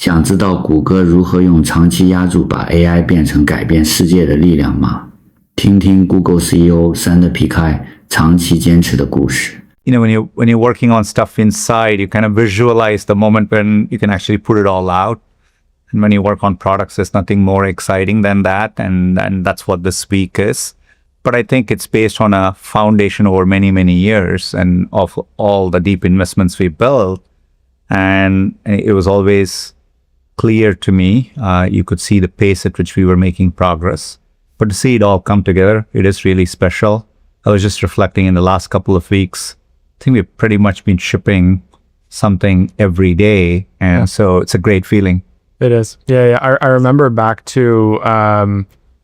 想知道谷歌如何用长期押注把 AI 变成改变世界的力量吗？听听 Google CEO Sundar Pichai 长期坚持的故事。When you're working on stuff inside, you kind of visualize the moment when you can actually put it all out. And when you work on products, there's nothing more exciting than that. And that's what this week is. But I think it's based on a foundation over many, many years and of all the deep investments we built. And it was always clear to me. You could see the pace at which we were making progress. But to see it all come together, it is really special. I was just reflecting in the last couple of weeks. I think we've pretty much been shipping something every day. And so it's a great feeling. It is. Yeah. I remember back to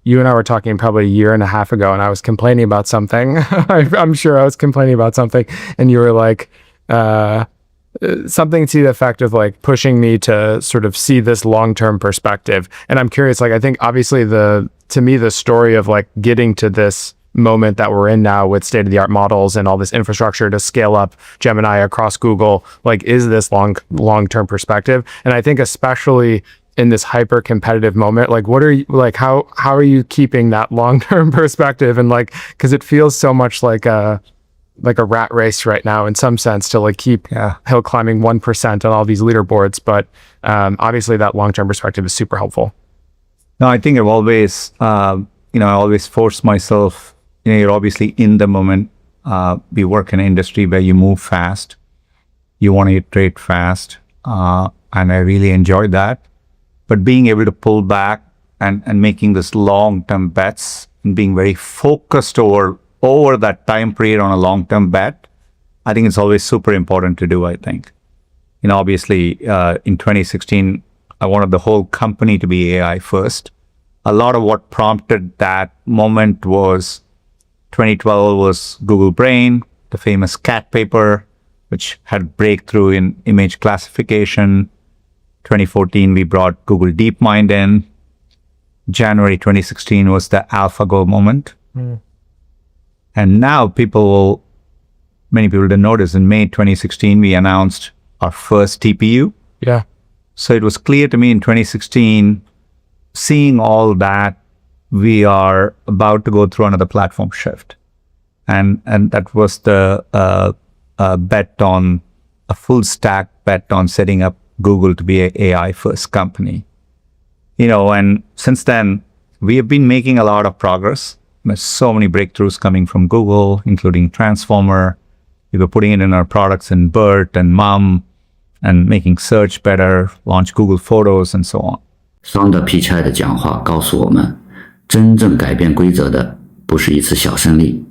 you and I were talking probably a year and a half ago, and I was complaining about something. I'm sure I was complaining about something, and you were like, something to the effect of like pushing me to sort of see this long-term perspective. And I'm curious, like, I think obviously to me, the story of like getting to this moment that we're in now with state-of-the-art models and all this infrastructure to scale up Gemini across Google, like, is this long-term perspective. And I think especially in this hyper competitive moment, like, what are you, like, how are you keeping that long-term perspective? And like, cause it feels so much like a rat race right now in some sense to like keep hill climbing 1% on all these leaderboards. But obviously that long-term perspective is super helpful. No, I think I've always, I always force myself. You're obviously in the moment. We work in an industry where you move fast. You want to iterate fast. And I really enjoyed that. But being able to pull back and making this long-term bets and being very focused over that time period on a long-term bet, I think it's always super important to do, I think. Obviously, in 2016, I wanted the whole company to be AI first. A lot of what prompted that moment was 2012 was Google Brain, the famous cat paper, which had breakthrough in image classification. 2014, we brought Google DeepMind in. January 2016 was the AlphaGo moment. And now many people didn't notice, in May 2016, we announced our first TPU. Yeah. So it was clear to me in 2016, seeing all that, we are about to go through another platform shift. And that was the bet on a full stack bet on setting up Google to be an AI first company. And since then, we have been making a lot of progress. There's so many breakthroughs coming from Google, including Transformer. We were putting it in our products in BERT and MUM and making search better, launch Google Photos and so on. Sundar Pichai 的讲话告诉我们，真正改变规则的不是一次小胜利，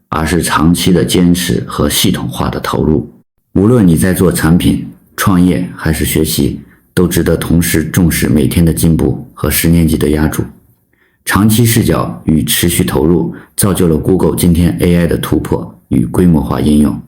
而是长期的坚持和系统化的投入。无论你在做产品、创业还是学习，都值得同时重视每天的进步和10年级的押注。长期视角与持续投入，造就了 Google 今天 AI 的突破与规模化应用。